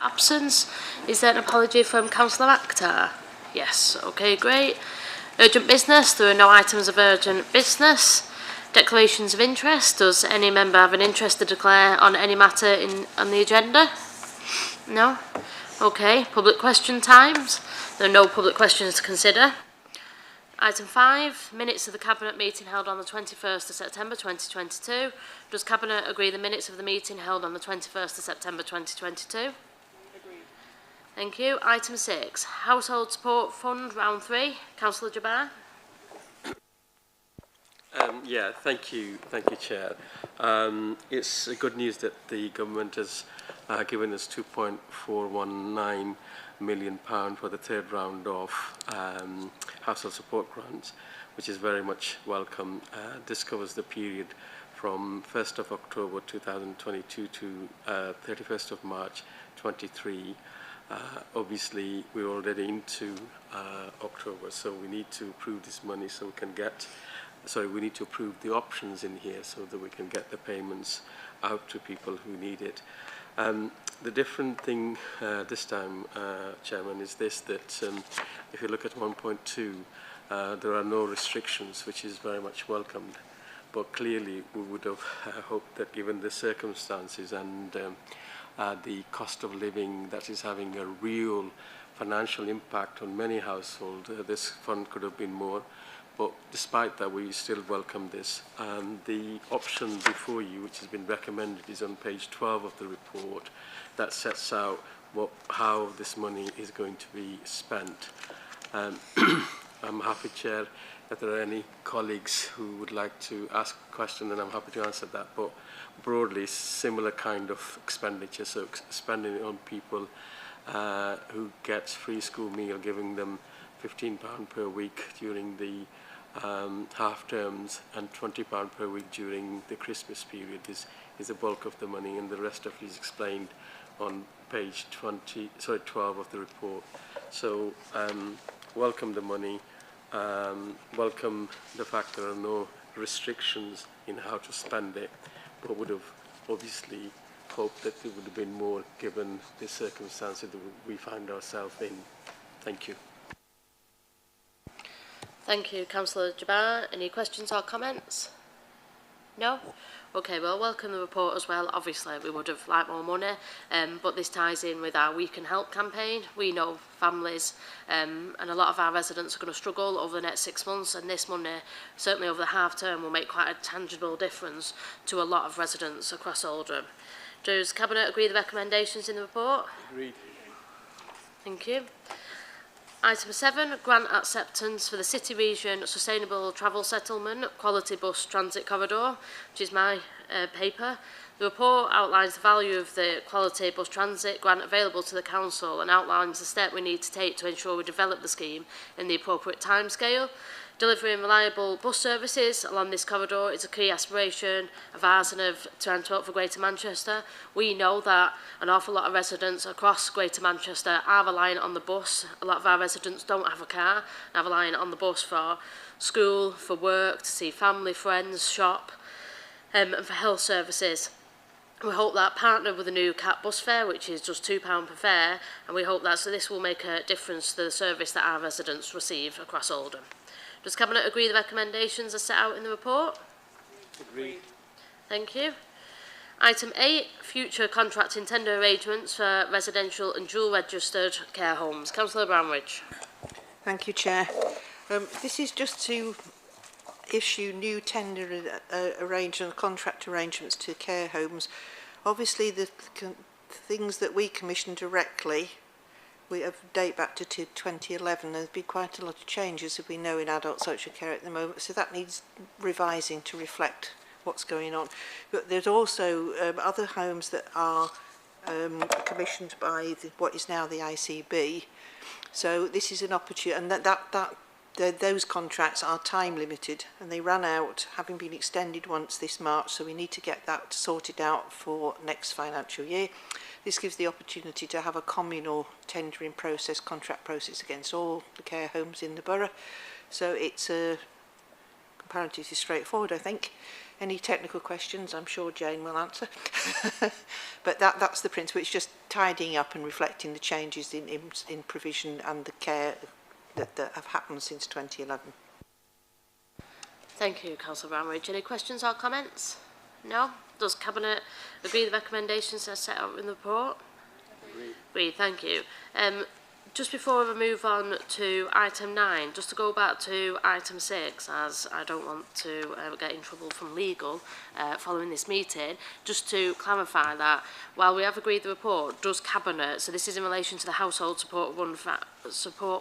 Absence. Is there an apology from Councillor Akhtar? Yes, okay, great. Urgent business. There are no items of urgent business. Declarations of interest. Does any member have an interest to declare on any matter on the agenda? No? Okay. Public question times. There are no public questions to consider. Item 5, minutes of the Cabinet meeting held on the 21st of September 2022. Does Cabinet agree the minutes of the meeting held on the 21st of September 2022? Agreed. Thank you. Item 6, Household Support Fund, round 3. Councillor Jabbar. Thank you, Chair. It's good news that the government has given us £2.419 million for the third round of household support grants, which is very much welcome. This covers the period from 1st of October 2022 to 31st of March 23. Obviously, we're already into October, so we need to approve this money so we can get we need to approve the options in here so that we can get the payments out to people who need it. The different thing this time, Chairman, is this, that if you look at 1.2, there are no restrictions, which is very much welcomed. But clearly, we would have hoped that given the circumstances and the cost of living that is having a real financial impact on many households, this fund could have been more. But despite that, we still welcome this. The option before you, which has been recommended, is on page 12 of the report that sets out how this money is going to be spent. I'm happy, Chair, if there are any colleagues who would like to ask a question, then I'm happy to answer that. But broadly, similar kind of expenditure, so spending it on people who get free school meal, giving them £15 per week during the half terms and £20 per week during the Christmas period is the bulk of the money, and the rest of it is explained on page 12 of the report. So welcome the money, welcome the fact there are no restrictions in how to spend it, but would have obviously hoped that there would have been more given the circumstances that we find ourselves in. Thank you. Thank you, Councillor Jabbar. Any questions or comments? No? Okay, well, welcome the report as well. Obviously, we would have liked more money, but this ties in with our We Can Help campaign. We know families and a lot of our residents are going to struggle over the next 6 months, and this money, certainly over the half term, will make quite a tangible difference to a lot of residents across Oldham. Does Cabinet agree with the recommendations in the report? Agreed. Thank you. Item 7, grant acceptance for the City Region Sustainable Travel Settlement Quality Bus Transit Corridor, which is my paper. The report outlines the value of the Quality Bus Transit grant available to the Council and outlines the step we need to take to ensure we develop the scheme in the appropriate timescale. Delivering reliable bus services along this corridor is a key aspiration of ours and of Transport for Greater Manchester. We know that an awful lot of residents across Greater Manchester are reliant on the bus. A lot of our residents don't have a car and are reliant on the bus for school, for work, to see family, friends, shop, and for health services. We hope that partner with the new CAT bus fare, which is just £2 per fare, and we hope that this will make a difference to the service that our residents receive across Oldham. Does Cabinet agree the recommendations are set out in the report? Agreed. Thank you. Item 8, future contracting tender arrangements for residential and dual registered care homes. Councillor Brownridge. Thank you, Chair. This is just to issue new tender contract arrangements to care homes. Obviously, the things that we commission directly, we have date back to 2011. There's been quite a lot of changes, as we know, in adult social care at the moment, so that needs revising to reflect what's going on. But there's also other homes that are commissioned by what is now the ICB. So this is an opportunity, and those contracts are time limited, and they ran out, having been extended once this March, so we need to get that sorted out for next financial year. This gives the opportunity to have a communal tendering process, contract process against all the care homes in the borough. So it's comparatively straightforward, I think. Any technical questions, I'm sure Jane will answer. But that's the principle. It's just tidying up and reflecting the changes in provision and the care that have happened since 2011. Thank you, Councillor Brownridge. Any questions or comments? No? Does Cabinet agree the recommendations as set out in the report? Agreed, thank you. Just before we move on to item 9, just to go back to item 6, as I don't want to get in trouble from legal following this meeting, just to clarify that while we have agreed the report, does Cabinet, so this is in relation to the Household Support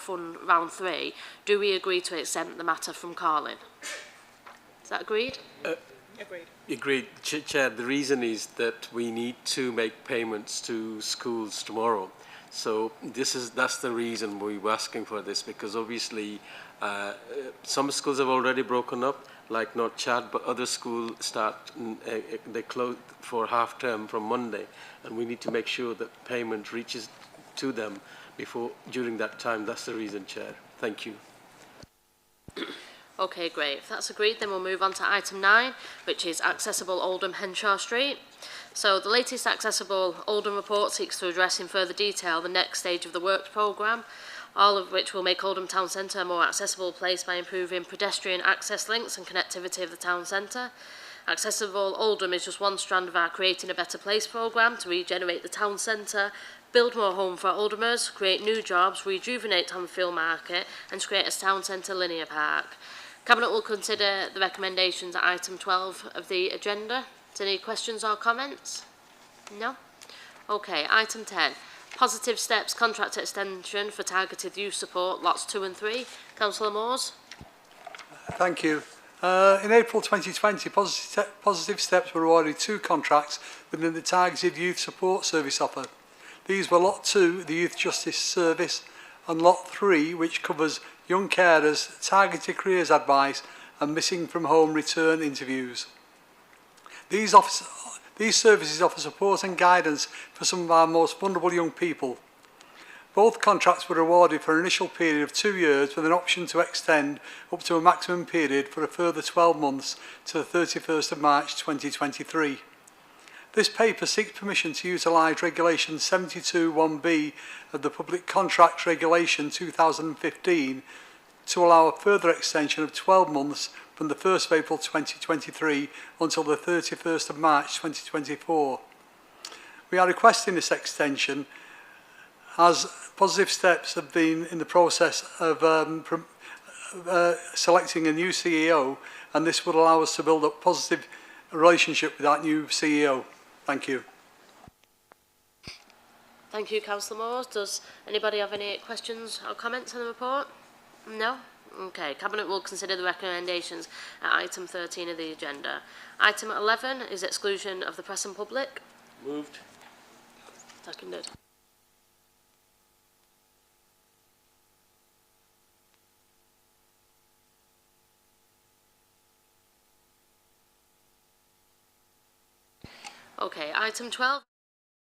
Fund Round 3, do we agree to exempt the matter from Carlin? Is that agreed? Agreed. Chair, the reason is that we need to make payments to schools tomorrow. So that's the reason we were asking for this, because obviously some schools have already broken up, like North Chad, but other schools they close for half term from Monday, and we need to make sure that payment reaches to them during that time. That's the reason, Chair. Thank you. Okay, great. If that's agreed, then we'll move on to item 9, which is accessible Oldham Henshaw Street. So the latest accessible Oldham report seeks to address in further detail the next stage of the works programme, all of which will make Oldham Town Centre a more accessible place by improving pedestrian access links and connectivity of the town centre. Accessible Oldham is just one strand of our Creating a Better Place programme to regenerate the town centre, build more home for Oldhamers, create new jobs, rejuvenate Tonfield Market and to create a town centre linear park. Cabinet will consider the recommendations at item 12 of the agenda. Any questions or comments? No? Okay, item 10. Positive Steps contract extension for targeted youth support, lots 2 and 3. Councillor Moores. Thank you. In April 2020, Positive Steps were awarded 2 contracts within the targeted youth support service offer. These were Lot 2, the Youth Justice Service, and Lot 3, which covers young carers, targeted careers advice, and missing from home return interviews. These services offer support and guidance for some of our most vulnerable young people. Both contracts were awarded for an initial period of 2 years with an option to extend up to a maximum period for a further 12 months to the 31st of March 2023. This paper seeks permission to utilise Regulation 72(1)(b) of the Public Contracts Regulation 2015 to allow a further extension of 12 months from the 1st of April 2023 until the 31st of March 2024. We are requesting this extension as Positive Steps have been in the process of selecting a new CEO, and this would allow us to build a positive relationship with that new CEO. Thank you. Thank you, Councillor Moores. Does anybody have any questions or comments on the report? No? Okay, Cabinet will consider the recommendations at item 13 of the agenda. Item 11 is exclusion of the press and public. Moved. Seconded. Okay, item 12.